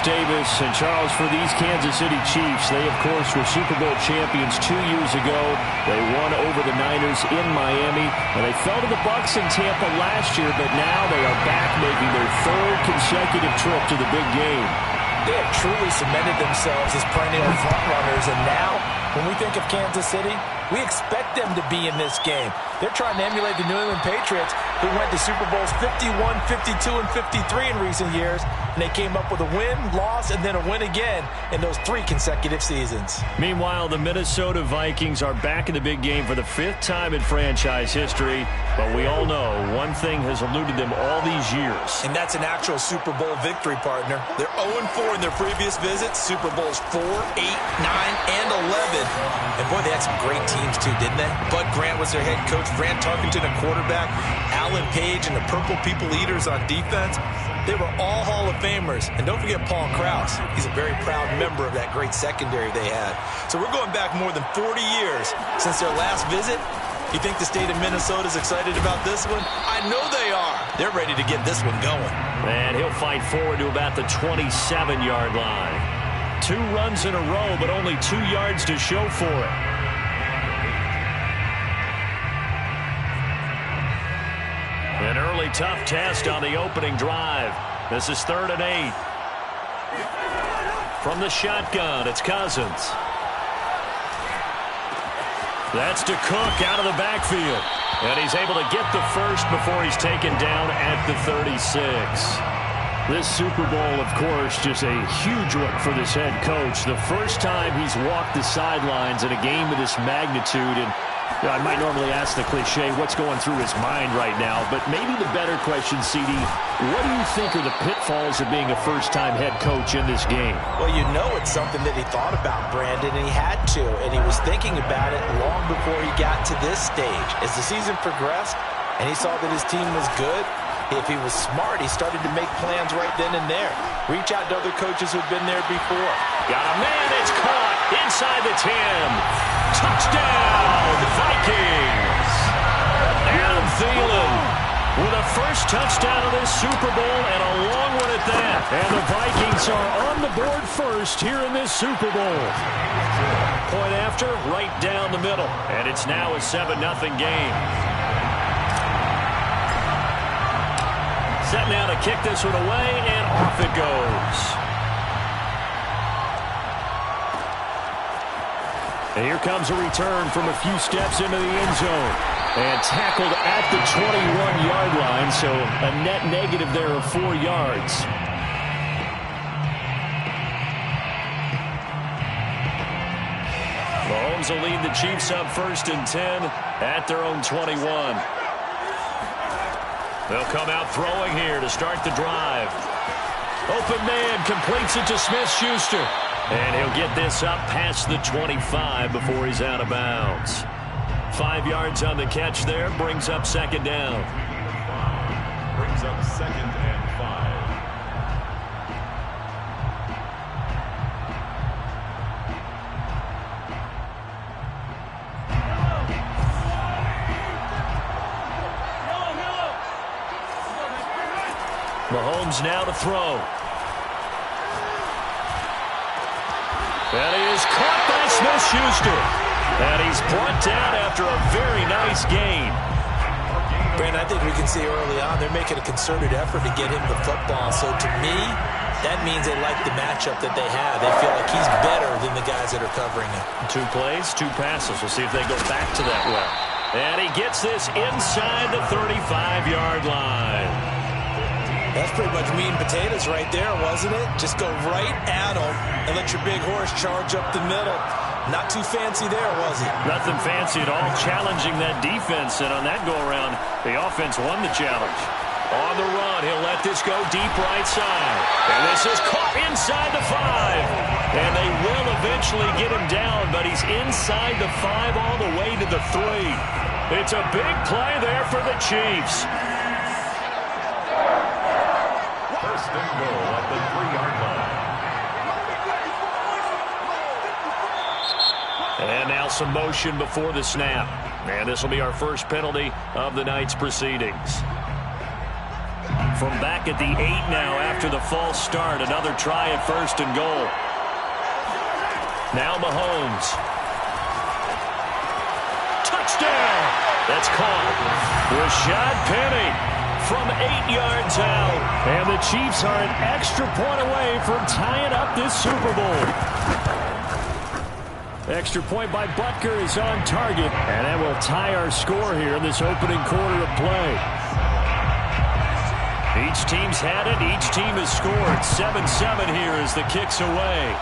Davis. And Charles, for these Kansas City Chiefs, they, of course, were Super Bowl champions 2 years ago. They won over the Niners in Miami. And they fell to the Bucs in Tampa last year, but now they are back making their 3rd consecutive trip to the big game. They have truly cemented themselves as perennial frontrunners, and now, when we think of Kansas City, we expect them to be in this game. They're trying to emulate the New England Patriots, who went to Super Bowls 51, 52, and 53 in recent years, and they came up with a win, loss, and then a win again in those 3 consecutive seasons. Meanwhile, the Minnesota Vikings are back in the big game for the 5th time in franchise history, but we all know one thing has eluded them all these years. And that's an actual Super Bowl victory, partner. They're 0-4 in their previous visits, Super Bowls 4, 8, 9, and 11. And boy, they had some great teams too, didn't they? Bud Grant was their head coach, Fran Tarkenton a quarterback, Alan Page and the Purple People Eaters on defense. They were all Hall of Famers. And don't forget Paul Krause. He's a very proud member of that great secondary they had. So we're going back more than 40 years since their last visit. You think the state of Minnesota is excited about this one? I know they are. They're ready to get this one going. And he'll fight forward to about the 27-yard line. 2 runs in a row, but only 2 yards to show for it. An early tough test on the opening drive. This is 3rd and 8. From the shotgun, it's Cousins. That's to Cook out of the backfield. And he's able to get the first before he's taken down at the 36. This Super Bowl, of course, just a huge one for this head coach. The first time he's walked the sidelines in a game of this magnitude. And I might normally ask the cliche, what's going through his mind right now? But maybe the better question, CD, what do you think are the pitfalls of being a first-time head coach in this game? Well, you know it's something that he thought about, Brandon, and he had to. And he was thinking about it long before he got to this stage. As the season progressed and he saw that his team was good, if he was smart, he started to make plans right then and there. Reach out to other coaches who've been there before. Got a man, it's caught inside the 10. Touchdown, Vikings! Adam Thielen with a first touchdown of this Super Bowl, and a long one at that. And the Vikings are on the board first here in this Super Bowl. Point after, right down the middle. And it's now a 7-0 game. Set now to kick this one away, and off it goes. And here comes a return from a few steps into the end zone. And tackled at the 21-yard line, so a net negative there of 4 yards. Mahomes will lead the Chiefs up 1st and 10 at their own 21. They'll come out throwing here to start the drive. Open man completes it to Smith-Schuster. And he'll get this up past the 25 before he's out of bounds. 5 yards on the catch there, brings up 2nd down. Brings up 2nd and 5. Mahomes now to throw. And he is caught by Smith-Schuster. And he's brought down after a very nice gain. Brandon, I think we can see early on they're making a concerted effort to get him the football. So to me, that means they like the matchup that they have. They feel like he's better than the guys that are covering him. 2 plays, 2 passes. We'll see if they go back to that well. And he gets this inside the 35-yard line. That's pretty much meat and potatoes right there, wasn't it? Just go right at him and let your big horse charge up the middle. Not too fancy there, was it? Nothing fancy at all, challenging that defense. And on that go-around, the offense won the challenge. On the run, he'll let this go deep right side. And this is caught inside the 5. And they will eventually get him down, but he's inside the 5 all the way to the 3. It's a big play there for the Chiefs. 1st and goal at the 3-yard line. And now some motion before the snap. And this will be our first penalty of the night's proceedings. From back at the 8 now after the false start. Another try at 1st and goal. Now Mahomes. Touchdown! That's caught. Rashad Penny from 8 yards out. And the Chiefs are an extra point away from tying up this Super Bowl. Extra point by Butker is on target. And that will tie our score here in this opening quarter of play. Each team's had it. Each team has scored. 7-7 here as the kick's away.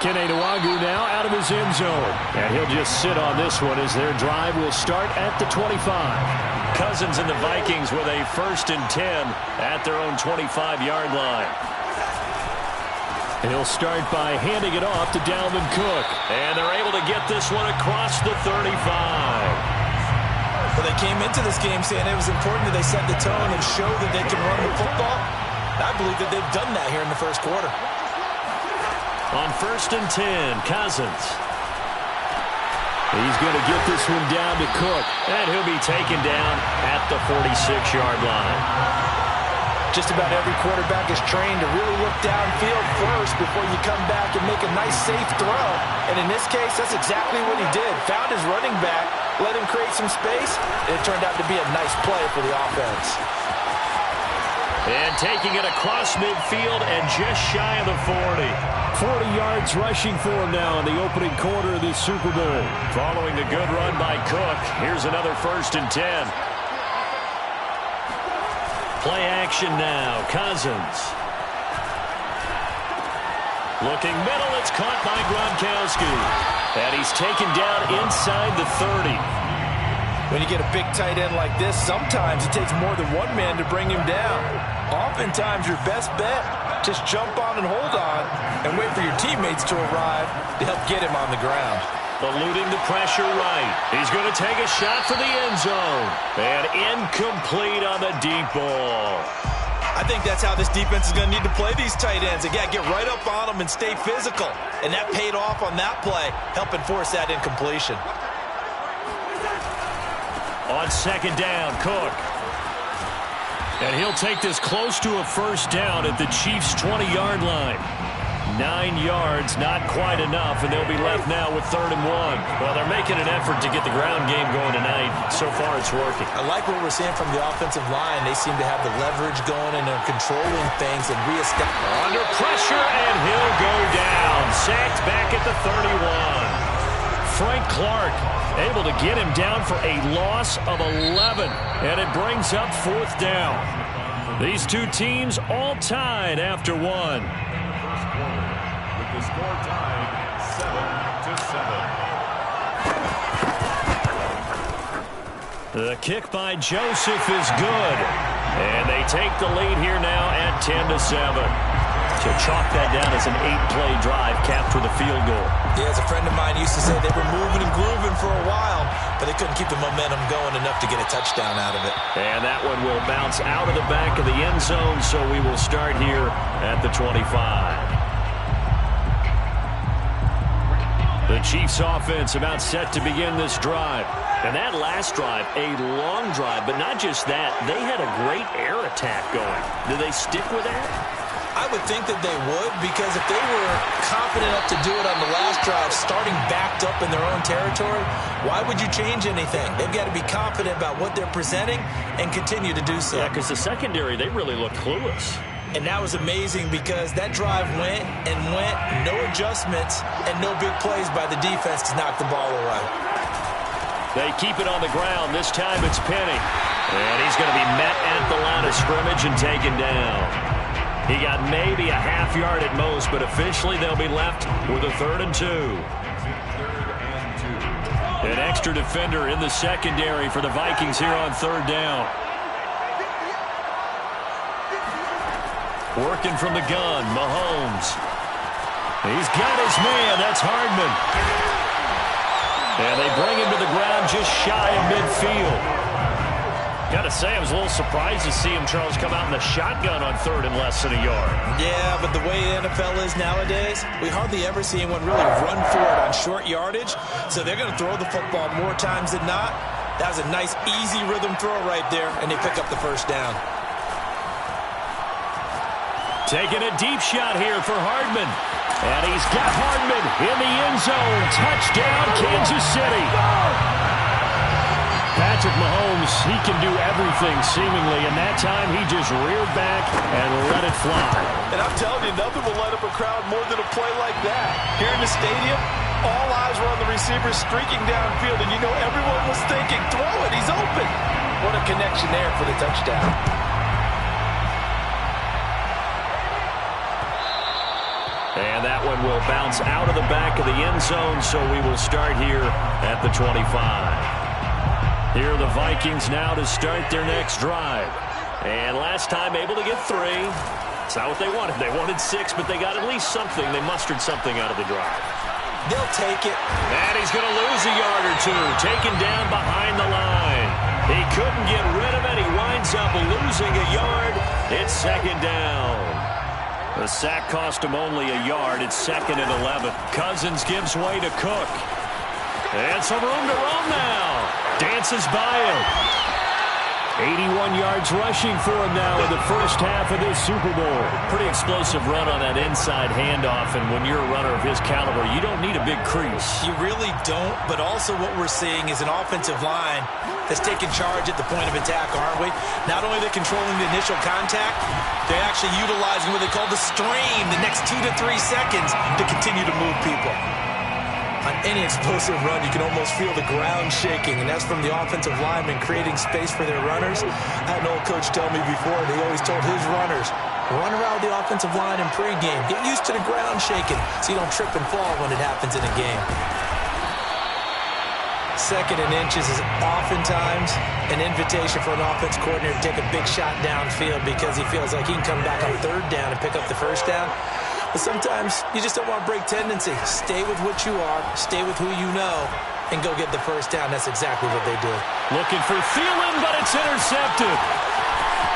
Keneduagu now out of his end zone. And he'll just sit on this one as their drive will start at the 25. Cousins and the Vikings with a 1st and 10 at their own 25-yard line. He'll start by handing it off to Dalvin Cook. And they're able to get this one across the 35. Well, they came into this game saying it was important that they set the tone and show that they can run the football. I believe that they've done that here in the first quarter. On 1st and 10, Cousins. He's going to get this one down to Cook. And he'll be taken down at the 46-yard line. Just about every quarterback is trained to really look downfield first before you come back and make a nice, safe throw. And in this case, that's exactly what he did. Found his running back, let him create some space, and it turned out to be a nice play for the offense. And taking it across midfield and just shy of the 40. 40 yards rushing for him now in the opening quarter of this Super Bowl. Following the good run by Cook, here's another 1st and 10. Play action now. Cousins. Looking middle. It's caught by Gronkowski. And he's taken down inside the 30. When you get a big tight end like this, sometimes it takes more than one man to bring him down. Oftentimes, your best bet, just jump on and hold on and wait for your teammates to arrive to help get him on the ground. Eluding the pressure right. He's going to take a shot for the end zone. And incomplete on the deep ball. I think that's how this defense is going to need to play these tight ends. Again, get right up on them and stay physical. And that paid off on that play, helping force that incompletion. On 2nd down, Cook. And he'll take this close to a 1st down at the Chiefs' 20-yard line. 9 yards, not quite enough, and they'll be left now with 3rd and 1. Well, they're making an effort to get the ground game going tonight. So far, it's working. I like what we're seeing from the offensive line. They seem to have the leverage going, and they're controlling things and reestablishing. Under pressure, and he'll go down. Sacked back at the 31. Frank Clark able to get him down for a loss of 11, and it brings up 4th down. These two teams all tied after 1. With the score tied 7-7. The kick by Joseph is good, and they take the lead here now at 10-7. To chalk that down as an 8-play drive capped with a field goal. Yeah, as a friend of mine used to say, they were moving and grooving for a while, but they couldn't keep the momentum going enough to get a touchdown out of it. And that one will bounce out of the back of the end zone, so we will start here at the 25. The Chiefs offense about set to begin this drive. And that last drive, a long drive, but not just that, they had a great air attack going. Do they stick with that? I would think that they would, because if they were confident enough to do it on the last drive, starting backed up in their own territory, why would you change anything? They've got to be confident about what they're presenting and continue to do so. Yeah, because the secondary, they really look clueless. And that was amazing because that drive went and went, no adjustments, and no big plays by the defense to knock the ball away. They keep it on the ground. This time it's Penny. And he's going to be met at the line of scrimmage and taken down. He got maybe a half yard at most, but officially they'll be left with a 3rd and 2. An extra defender in the secondary for the Vikings here on 3rd down. Working from the gun, Mahomes. He's got his man. That's Hardman. And they bring him to the ground just shy of midfield. Got to say, I was a little surprised to see him, Charles, come out in the shotgun on 3rd and less than a yard. Yeah, but the way the NFL is nowadays, we hardly ever see anyone really run for it on short yardage. So they're going to throw the football more times than not. That was a nice, easy rhythm throw right there, and they pick up the first down. Taking a deep shot here for Hardman. And he's got Hardman in the end zone. Touchdown, Kansas City. Patrick Mahomes, he can do everything seemingly, and that time he just reared back and let it fly. And I'm telling you, nothing will light up a crowd more than a play like that. Here in the stadium, all eyes were on the receiver streaking downfield, and you know everyone was thinking, throw it, he's open. What a connection there for the touchdown. And that one will bounce out of the back of the end zone, so we will start here at the 25. Here are the Vikings now to start their next drive. And last time able to get 3. It's not what they wanted. They wanted 6, but they got at least something. They mustered something out of the drive. They'll take it. And he's going to lose a yard or 2. Taken down behind the line. He couldn't get rid of it. He winds up losing a yard. It's second down. The sack cost him only a yard. It's 2nd and 11. Cousins gives way to Cook. And some room to roam now. Dances by him. 81 yards rushing for him now in the first half of this Super Bowl. Pretty explosive run on that inside handoff, and when you're a runner of his caliber, you don't need a big crease. You really don't, but also what we're seeing is an offensive line that's taking charge at the point of attack, aren't we? Not only are they controlling the initial contact, they're actually utilizing what they call the stream, the next 2 to 3 seconds to continue to move people. On any explosive run, you can almost feel the ground shaking, and that's from the offensive linemen creating space for their runners. I had an old coach tell me before, and he always told his runners, run around the offensive line in pregame. Get used to the ground shaking so you don't trip and fall when it happens in a game. 2nd and inches is oftentimes an invitation for an offense coordinator to take a big shot downfield because he feels like he can come back on 3rd down and pick up the first down. But sometimes you just don't want to break tendency. Stay with what you are, stay with who you know, and go get the first down. That's exactly what they did. Looking for Thielen, but it's intercepted.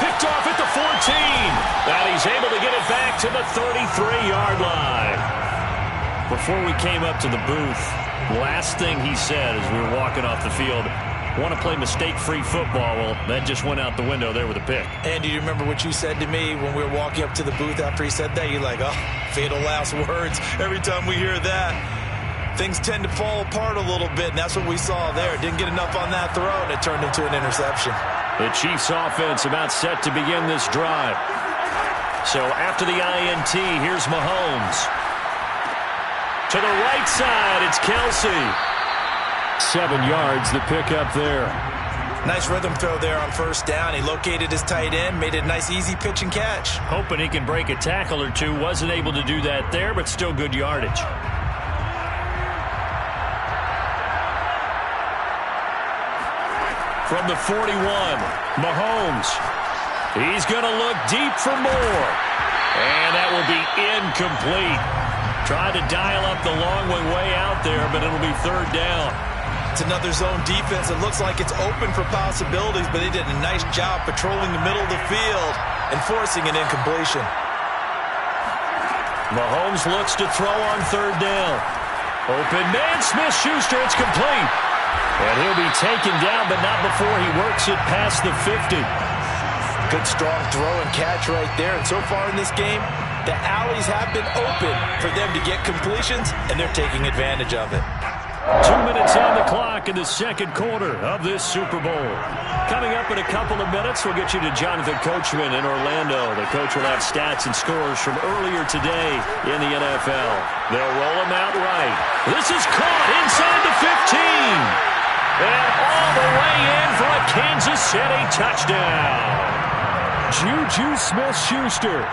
Picked off at the 14. And he's able to get it back to the 33-yard line. Before we came up to the booth, last thing he said as we were walking off the field, want to play mistake-free football. Well, that just went out the window there with a pick. Andy, do you remember what you said to me when we were walking up to the booth after he said that? You're like, oh, fatal last words. Every time we hear that, things tend to fall apart a little bit, and that's what we saw there. Didn't get enough on that throw, and it turned into an interception. The Chiefs offense about set to begin this drive. So after the INT, here's Mahomes. To the right side, it's Kelsey. 7 yards, the pickup there. Nice rhythm throw there on first down. He located his tight end, made it a nice, easy pitch and catch. Hoping he can break a tackle or 2. Wasn't able to do that there, but still good yardage. From the 41, Mahomes. He's going to look deep for more. And that will be incomplete. Tried to dial up the long one way out there, but it'll be 3rd down. It's another zone defense. It looks like it's open for possibilities, but they did a nice job patrolling the middle of the field and forcing an incompletion. Mahomes looks to throw on 3rd down. Open man, Smith-Schuster, it's complete. And he'll be taken down, but not before he works it past the 50. Good strong throw and catch right there. And so far in this game, the alleys have been open for them to get completions, and they're taking advantage of it. 2 minutes on the clock in the second quarter of this Super Bowl. Coming up in a couple of minutes, we'll get you to Jonathan Coachman in Orlando. The coach will have stats and scores from earlier today in the NFL. They'll roll him out right. This is caught inside the 15. And all the way in for a Kansas City touchdown. Juju Smith-Schuster,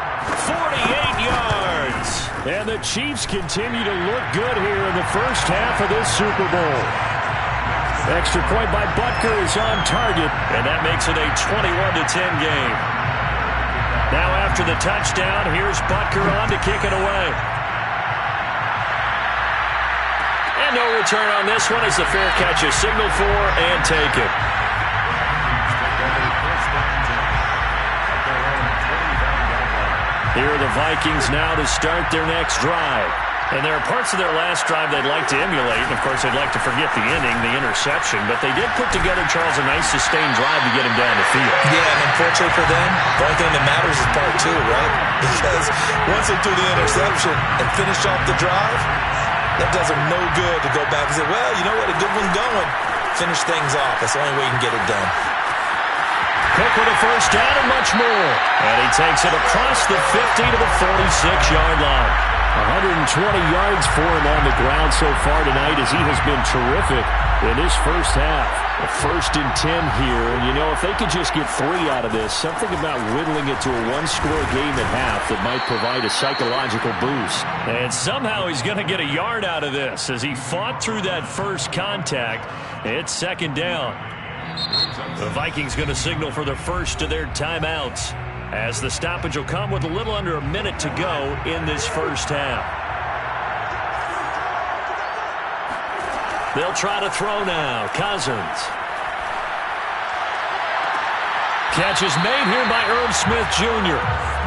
48 yards. And the Chiefs continue to look good here in the first half of this Super Bowl. Extra point by Butker is on target, and that makes it a 21-10 game. Now after the touchdown, here's Butker on to kick it away. And no return on this one as the fair catch is signaled for and taken. Here are the Vikings now to start their next drive. And there are parts of their last drive they'd like to emulate. And, of course, they'd like to forget the inning, the interception. But they did put together, Charles, a nice sustained drive to get him down the field. Yeah, and unfortunately for them, the only thing that matters is part two, right? Because once they threw the interception and finished off the drive, that does them no good to go back and say, well, you know what, a good one going. Finish things off. That's the only way you can get it done. Cook with a first down and much more. And he takes it across the 50 to the 46-yard line. 120 yards for him on the ground so far tonight as he has been terrific in this first half. A 1st and 10 here. And, you know, if they could just get 3 out of this, something about whittling it to a one-score game at half that might provide a psychological boost. And somehow he's going to get a yard out of this as he fought through that first contact. It's 2nd down. The Vikings going to signal for the first of their timeouts, as the stoppage will come with a little under a minute to go in this first half. They'll try to throw now. Cousins. Catch is made here by Irv Smith Jr.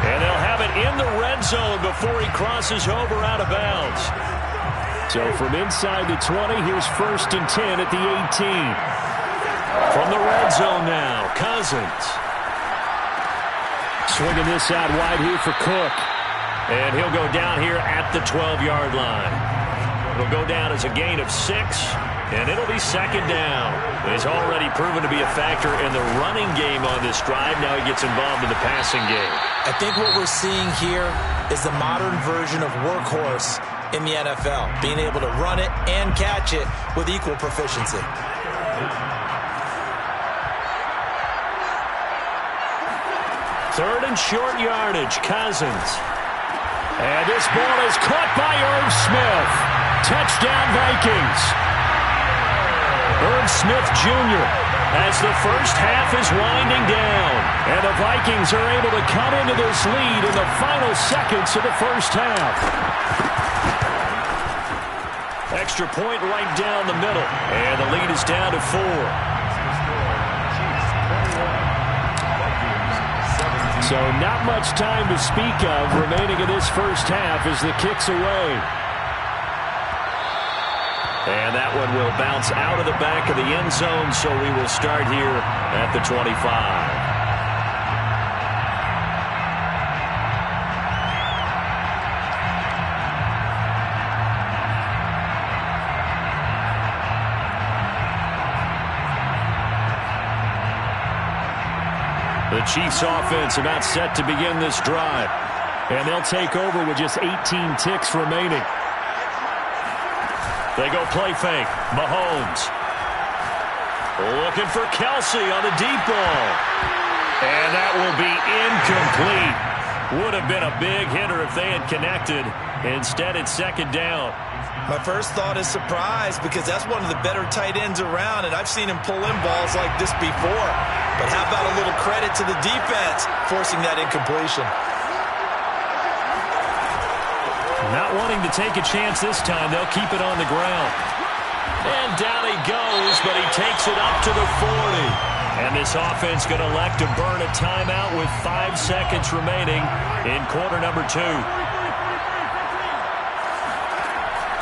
And they'll have it in the red zone before he crosses over out of bounds. So from inside the 20, here's 1st and 10 at the 18. From the red zone now, Cousins. Swinging this out wide here for Cook. And he'll go down here at the 12-yard line. It'll go down as a gain of 6, and it'll be 2nd down. He's already proven to be a factor in the running game on this drive. Now he gets involved in the passing game. I think what we're seeing here is the modern version of workhorse in the NFL, being able to run it and catch it with equal proficiency. Third and short yardage, Cousins. And this ball is caught by Irv Smith. Touchdown, Vikings. Irv Smith Jr. as the first half is winding down. And the Vikings are able to come into this lead in the final seconds of the first half. Extra point right down the middle. And the lead is down to 4. So not much time to speak of remaining in this first half as the kick's away. And that one will bounce out of the back of the end zone, so we will start here at the 25. The Chiefs offense about set to begin this drive. And they'll take over with just 18 ticks remaining. They go play fake. Mahomes. Looking for Kelsey on the deep ball. And that will be incomplete. Would have been a big hitter if they had connected. Instead, it's 2nd down. My first thought is surprise, because that's one of the better tight ends around, and I've seen him pull in balls like this before. But how about a little credit to the defense forcing that incompletion? Not wanting to take a chance this time, they'll keep it on the ground. And down he goes, but he takes it up to the 40. And this offense going to elect to burn a timeout with 5 seconds remaining in quarter number 2.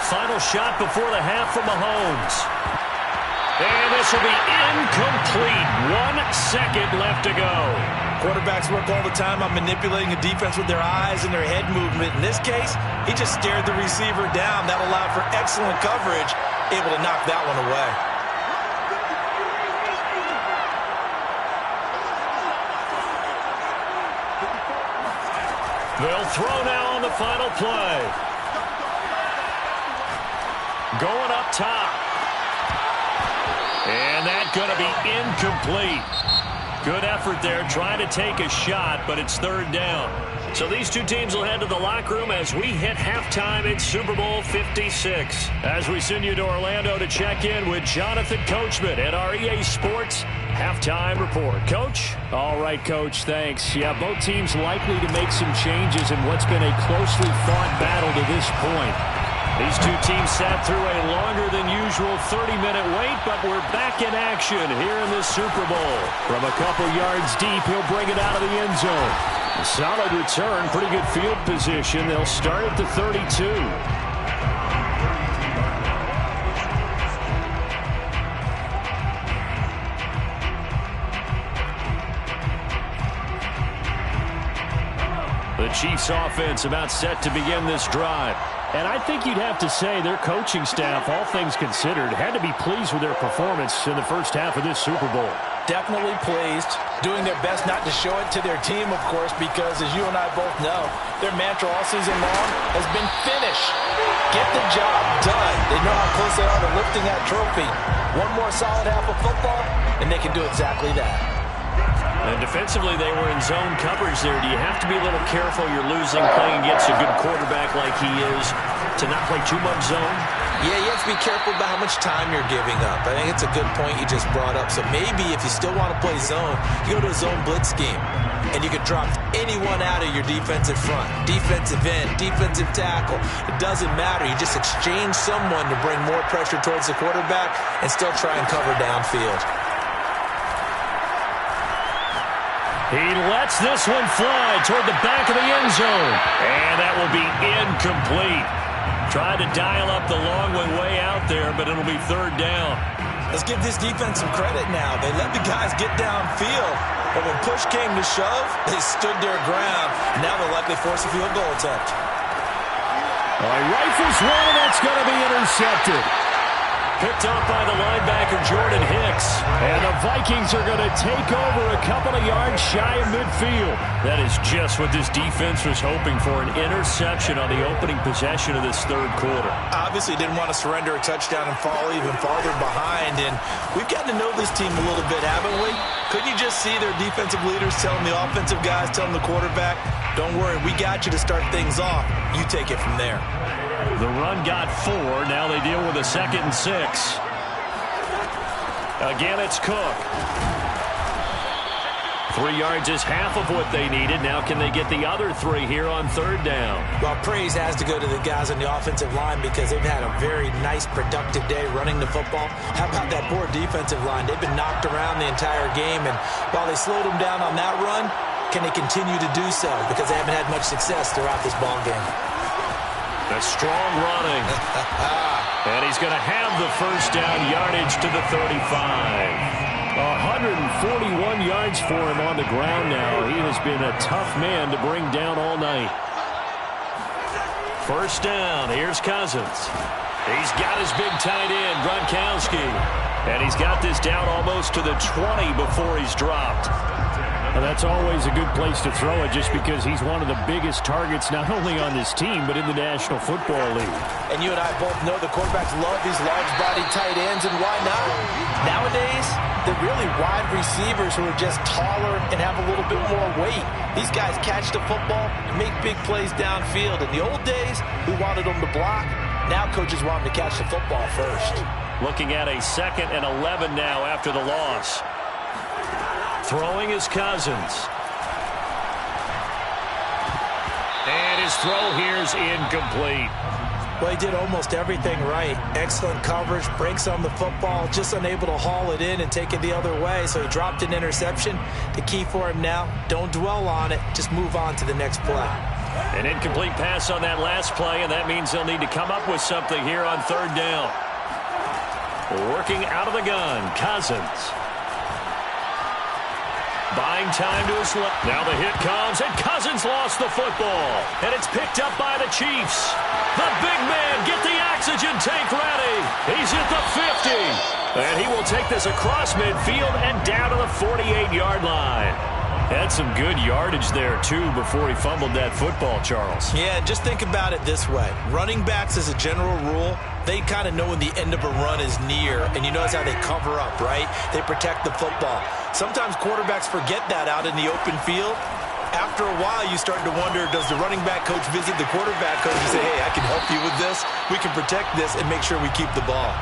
Final shot before the half from Mahomes. And this will be incomplete. 1 second left to go. Quarterbacks work all the time on manipulating a defense with their eyes and their head movement. In this case, he just stared the receiver down. That allowed for excellent coverage, able to knock that one away. They'll throw now on the final play. Going up top. And that's going to be incomplete. Good effort there, trying to take a shot, but it's 3rd down. So these two teams will head to the locker room as we hit halftime in Super Bowl 56. As we send you to Orlando to check in with Jonathan Coachman at our EA Sports Halftime Report. Coach? All right, Coach, thanks. Yeah, both teams likely to make some changes in what's been a closely fought battle to this point. These two teams sat through a longer than usual 30-minute wait, but we're back in action here in this Super Bowl. From a couple yards deep, he'll bring it out of the end zone. A solid return, pretty good field position. They'll start at the 32. The Chiefs offense about set to begin this drive. And I think you'd have to say their coaching staff, all things considered, had to be pleased with their performance in the first half of this Super Bowl. Definitely pleased, doing their best not to show it to their team, of course, because as you and I both know, their mantra all season long has been finish. Get the job done. They know how close they are to lifting that trophy. One more solid half of football, and they can do exactly that. And defensively, they were in zone coverage there. Do you have to be a little careful? You're losing, playing against a good quarterback like he is, to not play too much zone? Yeah, you have to be careful about how much time you're giving up. I think it's a good point you just brought up. So maybe if you still want to play zone, you go to a zone blitz scheme. And you can drop anyone out of your defensive front. Defensive end, defensive tackle. It doesn't matter. You just exchange someone to bring more pressure towards the quarterback and still try and cover downfield. He lets this one fly toward the back of the end zone. And that will be incomplete. Tried to dial up the long way out there, but it'll be third down. Let's give this defense some credit now. They let the guys get downfield. But when push came to shove, they stood their ground. Now they'll likely force a field goal attempt. All right, rifles one, and that's going to be intercepted. Picked up by the linebacker, Jordan Hicks. And the Vikings are going to take over a couple of yards shy of midfield. That is just what this defense was hoping for, an interception on the opening possession of this third quarter. Obviously didn't want to surrender a touchdown and fall even farther behind. And we've gotten to know this team a little bit, haven't we? Couldn't you just see their defensive leaders telling the offensive guys, telling the quarterback, don't worry, we got you to start things off. You take it from there. The run got 4. Now they deal with a 2nd and 6. Again, it's Cook. 3 yards is half of what they needed. Now can they get the other 3 here on third down? Well, praise has to go to the guys on the offensive line because they've had a very nice, productive day running the football. How about that poor defensive line? They've been knocked around the entire game, and while they slowed them down on that run, can they continue to do so? Because they haven't had much success throughout this ball game. A strong running. And he's going to have the first down, yardage to the 35. 141 yards for him on the ground now. He has been a tough man to bring down all night. First down, here's Cousins. He's got his big tight end, Gronkowski. And he's got this down almost to the 20 before he's dropped. Well, that's always a good place to throw it just because he's one of the biggest targets not only on this team but in the National Football League. And you and I both know the quarterbacks love these large-bodied tight ends, and why not? Nowadays, they're really wide receivers who are just taller and have a little bit more weight. These guys catch the football and make big plays downfield. In the old days, we wanted them to block. Now coaches want them to catch the football first. Looking at a 2nd and 11 now after the loss. Throwing is Cousins. And his throw here is incomplete. Well, he did almost everything right. Excellent coverage, breaks on the football, just unable to haul it in and take it the other way, so he dropped an interception. The key for him now, don't dwell on it, just move on to the next play. An incomplete pass on that last play, and that means they'll need to come up with something here on third down. Working out of the gun, Cousins. Buying time to his left. Now the hit comes, and Cousins lost the football. And it's picked up by the Chiefs. The big man, get the oxygen tank ready. He's at the 50. And he will take this across midfield and down to the 48-yard line. Had some good yardage there, too, before he fumbled that football, Charles. Yeah, just think about it this way. Running backs, as a general rule, they kind of know when the end of a run is near, and you notice how they cover up, right? They protect the football. Sometimes quarterbacks forget that out in the open field. After a while, you start to wonder, does the running back coach visit the quarterback coach and say, hey, I can help you with this. We can protect this and make sure we keep the ball.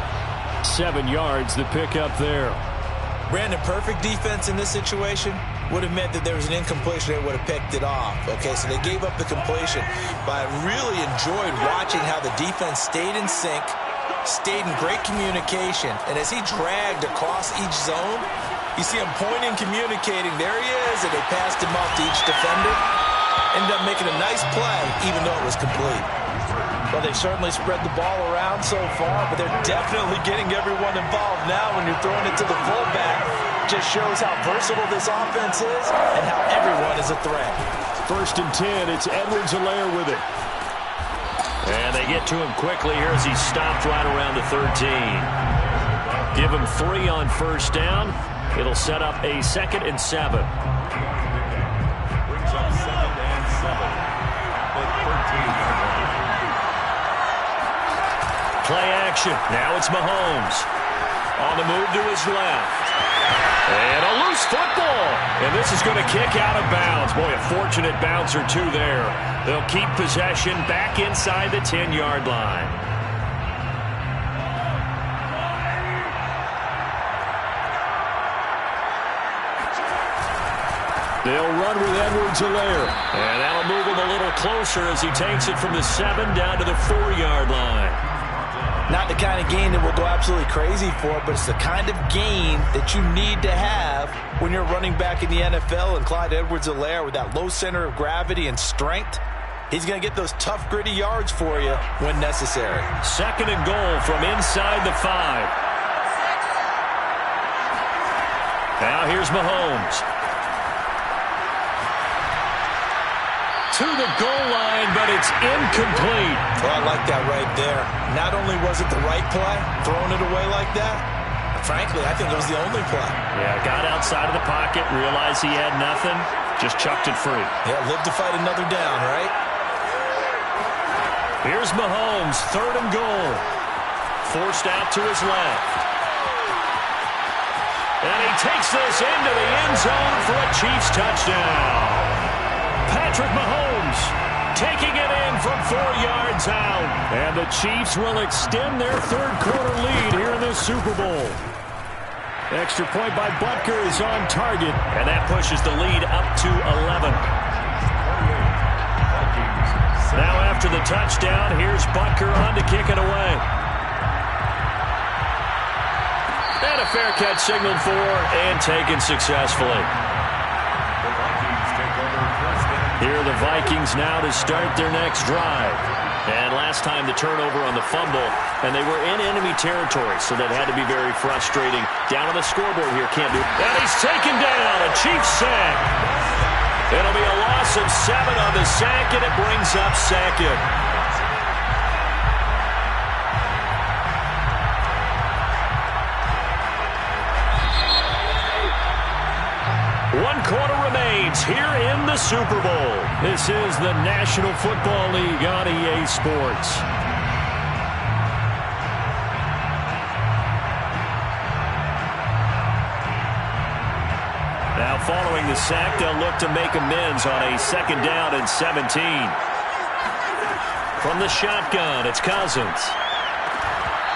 7 yards, the pickup there. Brandon, perfect defense in this situation would have meant that there was an incompletion. They would have picked it off. Okay, so they gave up the completion. But I really enjoyed watching how the defense stayed in sync, stayed in great communication. And as he dragged across each zone, you see him pointing, communicating. There he is, and they passed him off to each defender. Ended up making a nice play, even though it was complete. Well, they've certainly spread the ball around so far, but they're definitely getting everyone involved now when you're throwing it to the fullback. Just shows how versatile this offense is and how everyone is a threat. 1st and 10. It's Edwards-Helaire with it. And they get to him quickly here as he's stopped right around the 13. Give him 3 on 1st down. It'll set up a 2nd and 7. Brings up 2nd and 7. The 13-yard line. Play action. Now it's Mahomes. On the move to his left. And a loose football. And this is going to kick out of bounds. Boy, a fortunate bounce or two there. They'll keep possession back inside the 10-yard line. They'll run with Edwards-Helaire. And that'll move him a little closer as he takes it from the 7 down to the 4-yard line. Not the kind of gain that we'll go absolutely crazy for, but it's the kind of gain that you need to have when you're running back in the NFL. And Clyde Edwards-Helaire, with that low center of gravity and strength, he's going to get those tough, gritty yards for you when necessary. 2nd and goal from inside the 5. Now here's Mahomes. To the goal line, but it's incomplete. Well, I like that right there. Not only was it the right play, throwing it away like that, frankly, I think it was the only play. Yeah, got outside of the pocket, realized he had nothing, just chucked it free. Yeah, live to fight another down, right? Here's Mahomes, 3rd and goal. Forced out to his left. And he takes this into the end zone for a Chiefs touchdown. Patrick Mahomes taking it in from 4 yards out. And the Chiefs will extend their 3rd quarter lead here in this Super Bowl. Extra point by Butker is on target. And that pushes the lead up to 11. Now after the touchdown, here's Butker on to kick it away. And a fair catch signaled for and taken successfully. Here are the Vikings now to start their next drive. And last time the turnover on the fumble, and they were in enemy territory, so that had to be very frustrating. Down on the scoreboard here, can't do it. And he's taken down, a Chiefs sack. It'll be a loss of 7 on the sack, and it brings up 2nd. One quarter remains here in the Super Bowl. This is the National Football League on EA Sports. Now following the sack, they'll look to make amends on a 2nd down and 17. From the shotgun, it's Cousins.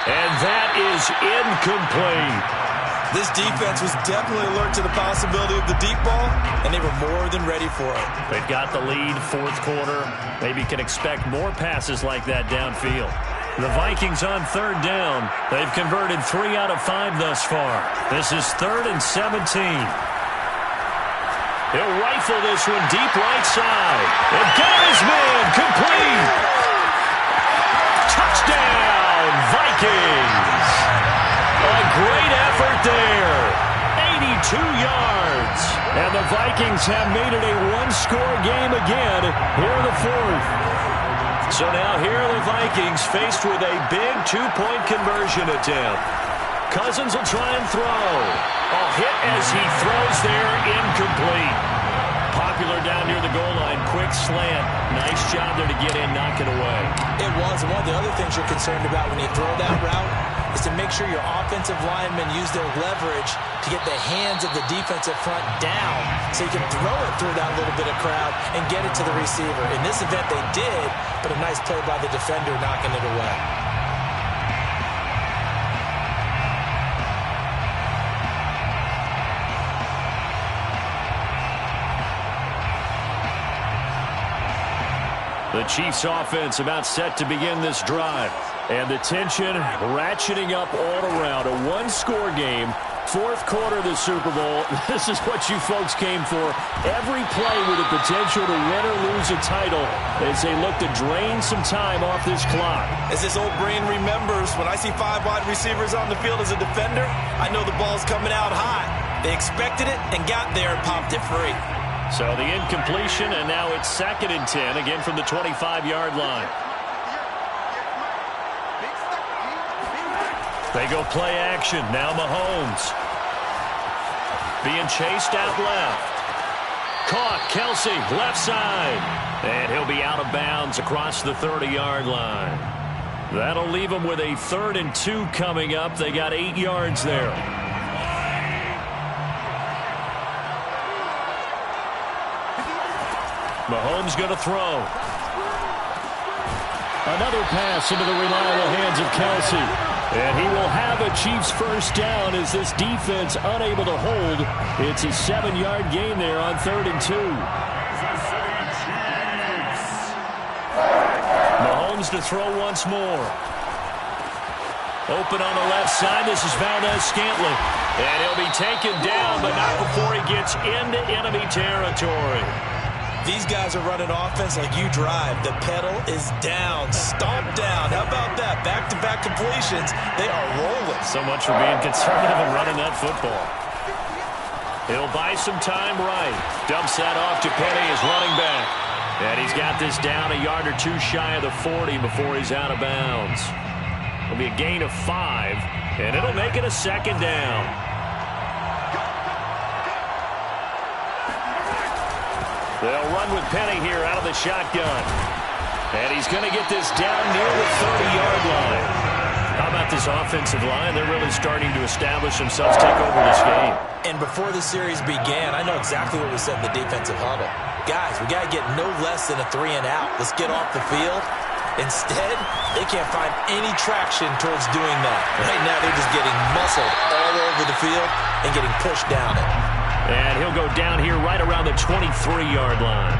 And that is incomplete. This defense was definitely alert to the possibility of the deep ball, and they were more than ready for it. They've got the lead, 4th quarter. Maybe can expect more passes like that downfield. The Vikings on 3rd down. They've converted 3 out of 5 thus far. This is 3rd and 17. He'll rifle this one deep right side. And got his man, complete. Touchdown, Vikings. A great effort there. 82 yards. And the Vikings have made it a one-score game again here in the 4th. So now here are the Vikings faced with a big 2-point conversion attempt. Cousins will try and throw. A hit as he throws there, incomplete. Popular down near the goal line, quick slant. Nice job there to get in, knock it away. It was, and one of the other things you're concerned about when you throw that route is to make sure your offensive linemen use their leverage to get the hands of the defensive front down so you can throw it through that little bit of crowd and get it to the receiver. In this event, they did, but a nice play by the defender knocking it away. The Chiefs offense about set to begin this drive. And the tension ratcheting up all around. A one-score game. 4th quarter of the Super Bowl. This is what you folks came for. Every play with the potential to win or lose a title as they look to drain some time off this clock. As this old brain remembers, when I see 5 wide receivers on the field as a defender, I know the ball's coming out high. They expected it and got there and popped it free. So the incompletion, and now it's 2nd and 10, again from the 25-yard line. They go play action. Now Mahomes. Being chased out left. Caught. Kelsey, left side. And he'll be out of bounds across the 30-yard line. That'll leave them with a 3rd and 2 coming up. They got 8 yards there. Mahomes going to throw. Another pass into the reliable hands of Kelsey. And he will have a Chiefs first down as this defense unable to hold. It's a 7-yard gain there on 3rd and 2. Mahomes to throw once more. Open on the left side. This is Valdez-Scantling. And he'll be taken down, but not before he gets into enemy territory. These guys are running offense like you drive. The pedal is down, stomped down. How about that? Back-to-back completions. They are rolling. So much for being conservative and running that football. He'll buy some time right. Dumps that off to Penny as running back. And he's got this down a yard or 2 shy of the 40 before he's out of bounds. It'll be a gain of 5, and it'll make it a 2nd down. They'll run with Penny here out of the shotgun. And he's going to get this down near the 30-yard line. How about this offensive line? They're really starting to establish themselves, take over this game. And before the series began, I know exactly what we said in the defensive huddle. Guys, we got to get no less than a 3-and-out. Let's get off the field. Instead, they can't find any traction towards doing that. Right now, they're just getting muscled all over the field and getting pushed down it. And he'll go down here right around the 23-yard line.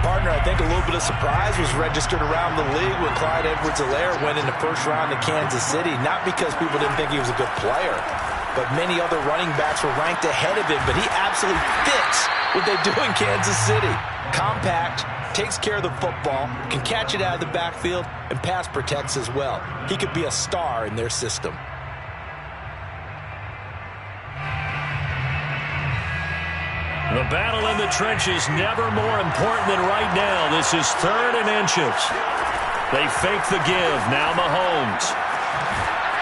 Partner, I think a little bit of surprise was registered around the league when Clyde Edwards-Helaire went in the first round to Kansas City. Not because people didn't think he was a good player, but many other running backs were ranked ahead of him. But he absolutely fits what they do in Kansas City. Compact, takes care of the football, can catch it out of the backfield, and pass protects as well. He could be a star in their system. The battle in the trenches never more important than right now. This is 3rd and inches. They fake the give. Now Mahomes.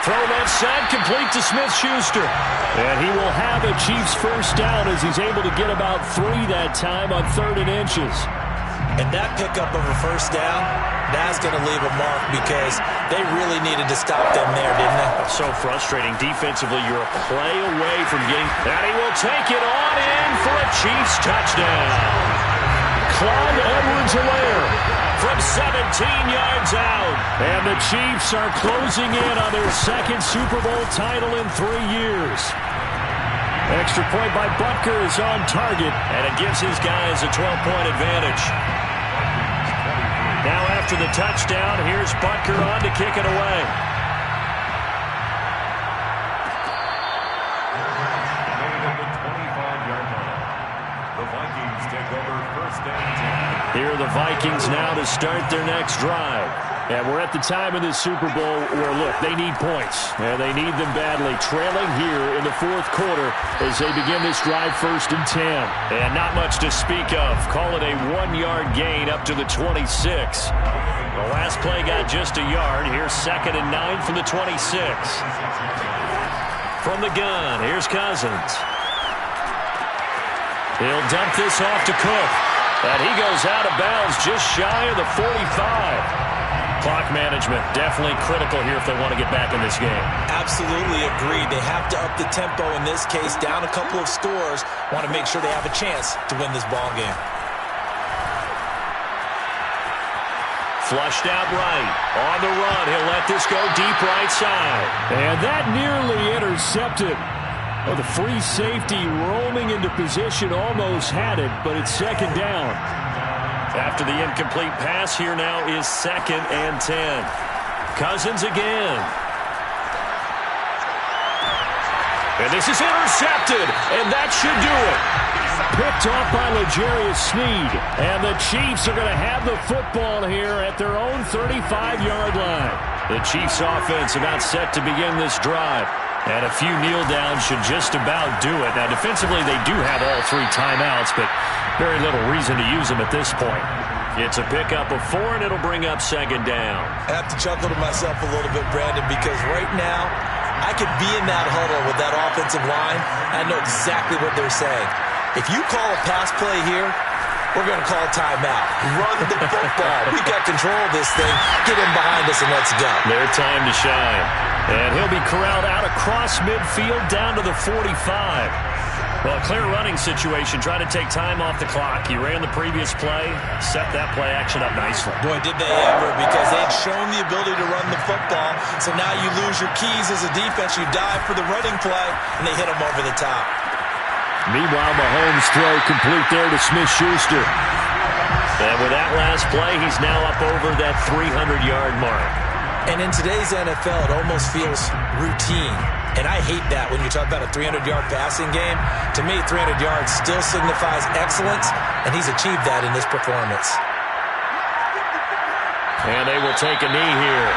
Throw left side, complete to Smith-Schuster. And he will have a Chiefs first down as he's able to get about 3 that time on 3rd and inches. And that pickup of a first down, that's going to leave a mark because they really needed to stop them there, didn't they? So frustrating. Defensively, you're a play away from getting... And he will take it on in for a Chiefs touchdown. Clyde Edwards-Helaire from 17 yards out. And the Chiefs are closing in on their 2nd Super Bowl title in 3 years. Extra point by Butker is on target, and it gives his guys a 12-point advantage. Now after the touchdown, here's Butker on to kick it away. The Vikings take over 1st and 10. Here are the Vikings now to start their next drive. And we're at the time of this Super Bowl where, look, they need points. And they need them badly. Trailing here in the 4th quarter as they begin this drive 1st and 10. And not much to speak of. Call it a 1-yard gain up to the 26. The last play got just a yard. Here's 2nd and 9 from the 26. From the gun, here's Cousins. He'll dump this off to Cook. And he goes out of bounds just shy of the 45. Clock management definitely critical here if they want to get back in this game. Absolutely agreed. They have to up the tempo in this case, down a couple of scores. Want to make sure they have a chance to win this ball game. Flushed out right. On the run. He'll let this go deep right side. And that nearly intercepted. Oh, the free safety roaming into position almost had it, but it's 2nd down. After the incomplete pass, here now is 2nd and 10. Cousins again. And this is intercepted, and that should do it. Picked off by L'Jarius Sneed. And the Chiefs are going to have the football here at their own 35-yard line. The Chiefs offense about set to begin this drive. And a few kneel downs should just about do it. Now, defensively, they do have all 3 timeouts, but very little reason to use them at this point. It's a pickup of 4, and it'll bring up second down. I have to chuckle to myself a little bit, Brandon, because right now I could be in that huddle with that offensive line. I know exactly what they're saying. If you call a pass play here, we're going to call a timeout. Run the football. We've got control of this thing. Get in behind us and let's go. Their time to shine. And he'll be corralled out across midfield down to the 45. Well, a clear running situation. Try to take time off the clock. He ran the previous play, set that play action up nicely. Boy, did they ever, because they had shown the ability to run the football. So now you lose your keys as a defense. You dive for the running play, and they hit them over the top. Meanwhile, Mahomes' throw complete there to Smith-Schuster. And with that last play, he's now up over that 300-yard mark. And in today's NFL, it almost feels routine. And I hate that when you talk about a 300-yard passing game. To me, 300 yards still signifies excellence, and he's achieved that in this performance. And they will take a knee here.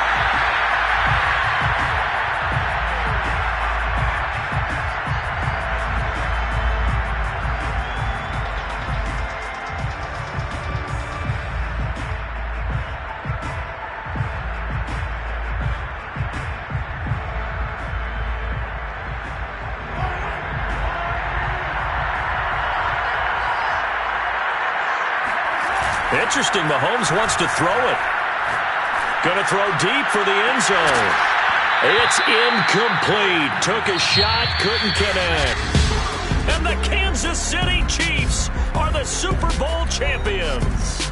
Interesting, Mahomes wants to throw it. Going to throw deep for the end zone. It's incomplete. Took a shot, couldn't connect. And the Kansas City Chiefs are the Super Bowl champions.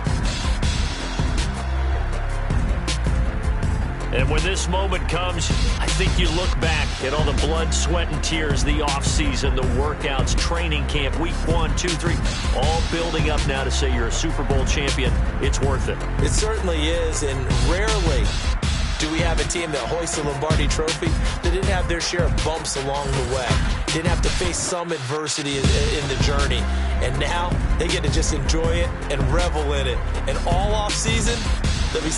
And when this moment comes, I think you look back at all the blood, sweat, and tears, the offseason, the workouts, training camp, week 1, 2, 3, all building up now to say you're a Super Bowl champion. It's worth it. It certainly is, and rarely do we have a team that hoists the Lombardi Trophy that didn't have their share of bumps along the way, didn't have to face some adversity in the journey. And now they get to just enjoy it and revel in it. And all offseason, they'll be